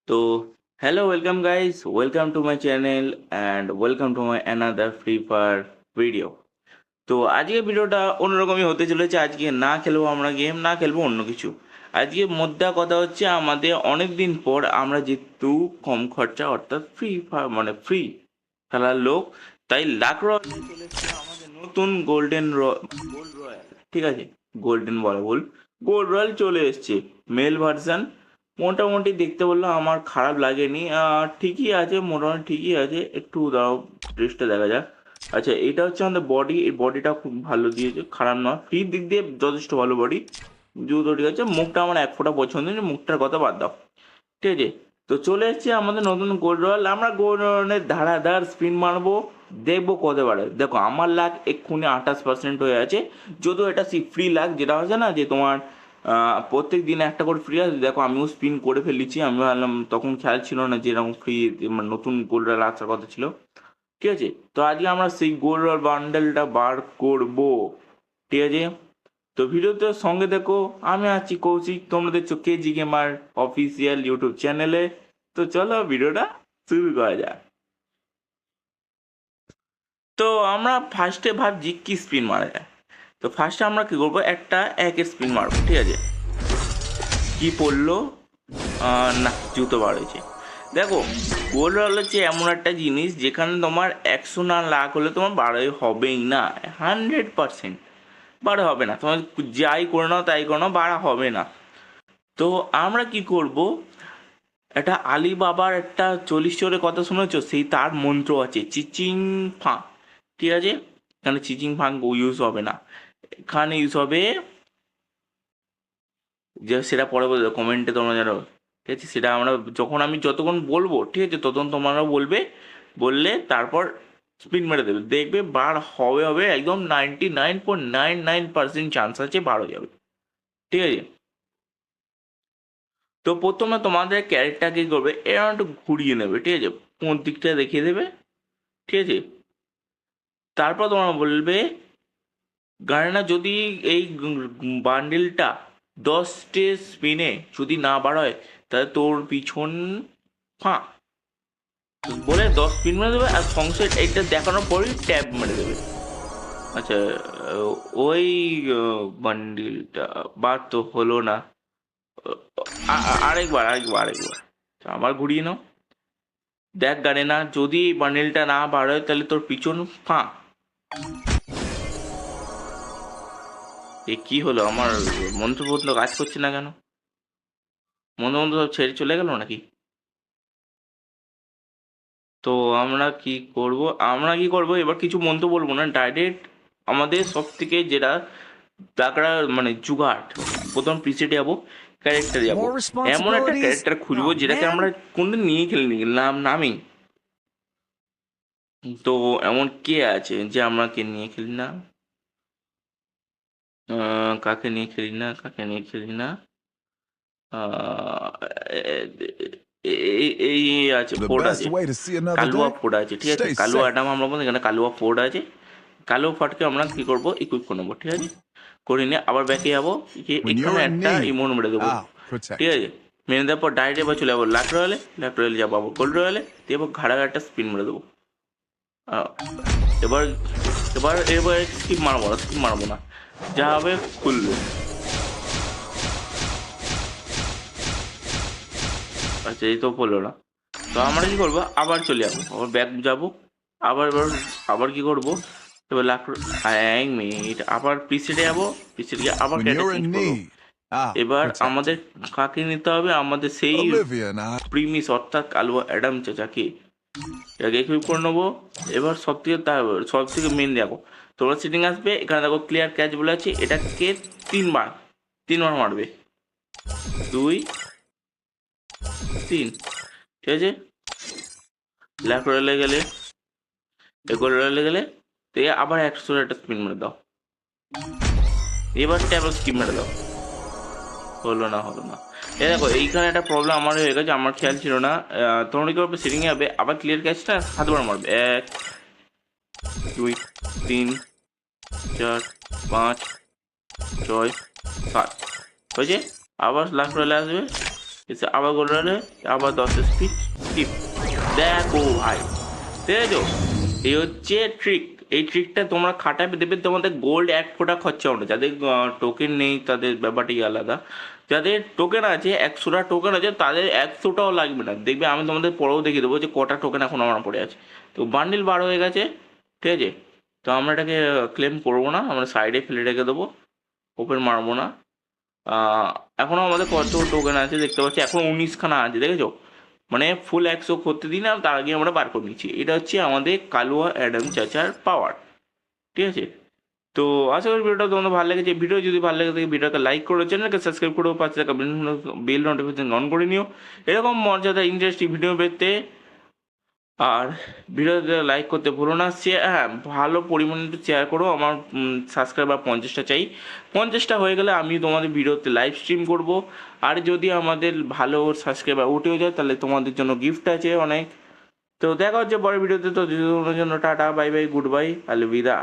তো hello, welcome guys, welcome to my channel and welcome to my another free fire video. তো আজকে ভিডিওটা অন্যরকমই হতে চলেছে। আজকে না খেলবো আমরা গেম, না খেলবো অন্য কিছু। আজকে মোদ্দা কথা হচ্ছে আমাদের অনেক দিন পর আমরা যেহেতু কম খরচা অর্থাৎ ফ্রি ফায়ার মানে ফ্রি খেলার লোক, তাই লাখ রয়্যাল চলে এসেছে আমাদের নতুন গোল্ড রয়্যাল। ঠিক আছে, গোল্ডেন বলা ভুল, গোল্ড রয়্যাল চলে এসেছে মেল ভার্সান। মোটামুটি দেখতে বললো আমার খারাপ লাগেনি, ঠিকই আছে, মোটামুটি ঠিকই আছে। একটু দাও ড্রেসটা দেখা যাক। আচ্ছা, এটা হচ্ছে আমাদের বডি, এই বডিটা খুব ভালো দিয়েছে, খারাপ নয়, ফ্রির দিক দিয়ে যথেষ্ট ভালো বডি। জুতো ঠিক আছে, মুখটা আমার এক ফোঁটা পছন্দ নেই, মুখটার কথা বাদ দাও। ঠিক আছে, তো চলে এসেছে আমাদের নতুন গোল্ড রয়্যাল। আমরা গোল্ড রয়্যালের ধারাধার স্পিন মারবো, দেখবো কত বারে। দেখো আমার লাখ এক্ষুনি 28% হয়ে আছে, যদিও এটা ফ্রি লাখ, যেটা হচ্ছে না যে তোমার প্রত্যেক দিন একটা করে ফ্রি আছে। দেখো আমিও স্পিন করে ফেলেছি, আমি ভাবলাম তখন খেয়াল ছিল না যে এরকম ফ্রি নতুন গোল্ড রয়্যাল আসার কথা ছিল। ঠিক আছে, তো আজকে আমরা সেই গোল্ড রয়্যাল বান্ডেলটা বার করবো। ঠিক আছে, তো ভিডিওতে সঙ্গে দেখো, আমি আছি কৌশিক, তোমরা দেখছো কেজি গেমার অফিসিয়াল ইউটিউব চ্যানেলে। তো চলো ভিডিওটা শুরু করা যাক। তো আমরা ফার্স্টে ভাবছি কি স্পিন মারা যায়। তো ফার্স্টে আমরা কি করবো, একটা একের স্পিন মারবো। ঠিক আছে, কি পড়লো, না জুতো বার হয়েছে। দেখো গোল্ড রয়্যাল হচ্ছে এমন একটা জিনিস যেখানে তোমার 100 না লাখ হলে তোমার বারোই হবেই না, 100% বারো হবে না। তোমার যাই করে নাও তাই করে নাও, বাড়া হবে না। তো আমরা কি করব, একটা আলিবাবার একটা 40 চোরের কথা শুনেছো, সেই তার মন্ত্র আছে চিচিং ফাঁ। ঠিক আছে, এখানে চিচিং ফাং ইউজ হবে না, এখানে ইউজ হবে যে সেটা পরে বলবে কমেন্টে তোমরা জানো। ঠিক আছে, সেটা আমরা যখন আমি যতক্ষণ বলবো, ঠিক আছে, ততক্ষণ তোমরা বলবে, বললে তারপর স্পিন মেরে দেবে, দেখবে বার হবে হবে একদম 99.99% চান্স আছে বার হয়ে যাবে। ঠিক আছে, তো প্রথমে তোমাদের ক্যারেক্টার কি করবে, এরকম একটু ঘুরিয়ে নেবে। ঠিক আছে, কোন দিকটা দেখিয়ে দেবে। ঠিক আছে, তারপর তোমরা বলবে গাড়িনা যদি এই বান্ডিলটা 10টে স্পিনে যদি না বাড়ায়, তাহলে তোর পিছন ফাঁ বলে 10 স্পিন মেরে দেবে, আর সংসেট এইটা দেখানোর পরেই ট্যাব মেরে দেবে। আচ্ছা, ওই বান্ডিলটা বার তো হলো না। আরেকবার আরেকবার আরেকবার আবার ঘুরিয়ে নাও। দেখ গাড়িনা যদি এই বান্ডিলটা না বাড়ায় তাহলে তোর পিছন ফাঁ। এ কি হলো, আমার মন্ত্রপত্র কাজ করছে না কেন? মন্ত্রপত্র সব ছেড়ে চলে গেল নাকি? তো আমরা কি করব, আমরা কি করব, এবার কিছু মন্ত্র বলবো না, ডাইরেক্ট আমাদের সব থেকে যেটা তাকড়া মানে জুগাট, প্রথম প্রিসেটে যাবো, ক্যারেক্টারে যাবো। More এমন একটা responsibilities? ক্যারেক্টার খুঁজবো Oh যেটাকে man. আমরা কোনদিন নিয়ে খেলিনি, নামই। তো এমন কে আছে যে আমাকে নিয়ে খেলি না, কাকে নিয়ে খেলি না, কাকে নিয়ে খেলি না, আহ, এই এই আছে, The ফোর্ড best আছে, way to see another Kalua day? Ford আছে। ঠিক আছে, Stay কালুয়া safe. অ্যাডাম আমরা বলতে, এখানে কালুয়া ফোর্ড আছে। কালো ফটকে আমরা কি করবো, ইকুইপ করে নেবো। ঠিক আছে, করে নিয়ে আবার ব্যাকে যাবো, When এখানে you're in একটা need, ইমোন মেরে দেবো। I'll ঠিক protect you. আছে, মেরে দেওয়ার পর ডাইরেক্ট এবার চলে যাবো লাখ রয়্যালে, লাখ রয়্যালে যাবো আবার গোল্ড রয়্যালে, দিয়ে এবার ঘাড়া একটা স্পিন মেরে দেবো। আহ, এবার এবার এবার স্কিপ মারবো না, স্কিপ মারবো না, যা হবে খুলবে। আচ্ছা, এই তো বললো না। তো আমরা কি করবো, আবার চলে যাবো, আবার ব্যাক যাবো, আবার এবার আবার কি করবো, এবার লাখ, 1 মিনিট, আবার প্রিসেটে যাবো, প্রিসেটে গিয়ে আবার When character you're change in করবো। need, I'll এবার protect আমাদের you. কাকে নিতে হবে, আমাদের সেই Olivia and I. প্রিমিস অর্থাৎ কালুয়া অ্যাডাম চাচাকে, এটাকে ইকুইপ করে নেবো। এবার সব থেকে মেন দেখো, তোমরা সিটিং আসবে, এখানে দেখো ক্লিয়ার ক্যাচ বলে আছে, এটাকে তিনবার তিনবার মারবে, 2 3। ঠিক আছে, লেফট রয়েলে গেলে, এগোল রয়েলে গেলে, তো আবার 100 একটা স্পিন মেরে দাও, এবার ট্যাব স্কিপ মেরে দাও। হলো না, হলো না। এ দেখো এইখানে একটা প্রবলেম আমার হয়ে গেছে, আমার খেয়াল ছিল না। তোমরা কি করবে, সেটিংয়ে যাবে, আবার ক্লিয়ার ক্যাচটা সাতবার মারবে, 1 2 3 4 5 6 7 হয়েছে। আবার লাস্ট রয়েলে আসবে, এসে আবার গোল হলে আবার 10 স্পিড স্কিপ। দেখো ভাই, ঠিক আছে? এই হচ্ছে ট্রিক। এই ট্রিকটা তোমরা খাটাবে, দেবে তোমাদের গোল্ড এক ফোঁটা খরচা হবে না। যাদের টোকেন নেই তাদের ব্যাপারটাই আলাদা। যাদের টোকেন আছে, 100টা টোকেন আছে, তাদের 100টাও লাগবে না। দেখবে আমি তোমাদের পরেও দেখিয়ে দেবো যে কটা টোকেন এখন আমার পড়ে আছে। তো বান্ডিল বার হয়ে গেছে, ঠিক আছে? তো আমরা এটাকে ক্লেম করবো না, আমরা সাইডে ফেলে রেখে দেবো, ওপেন মারবো না। এখনও আমাদের কত টোকেন আছে দেখতে পাচ্ছি, এখন 19খানা আছে, দেখেছো? মানে ফুল 100 করতে দিই না, তার আগে আমরা বার করে নিচ্ছি। এটা হচ্ছে আমাদের কালুয়া অ্যাডাম চাচার পাওয়ার, ঠিক আছে? তো আশা করি ভিডিওটা তোমাদের ভালো লেগেছে। ভিডিও যদি ভালো লেগে থাকে ভিডিওকে লাইক করো, চ্যানেলকে সাবস্ক্রাইব করো, পাশে থাকা বেল নোটিফিকেশন অন করে নিও এরকম মজাদার ইন্টারেস্টিং ভিডিও পেতে। আর ভিডিওতে লাইক করতে ভুলো না। হ্যাঁ, ভালো পরিমাণে একটু শেয়ার করো। আমার সাবস্ক্রাইবার 50টা চাই। 50টা হয়ে গেলে আমি তোমাদের ভিডিওতে লাইভ স্ট্রিম করব। আর যদি আমাদের ভালো সাবস্ক্রাইবার উঠেও যায় তাহলে তোমাদের জন্য গিফট আছে অনেক। তো দেখা হচ্ছে পরের ভিডিওতে। তো জন্য tata, bye bye, goodbye, Alvida.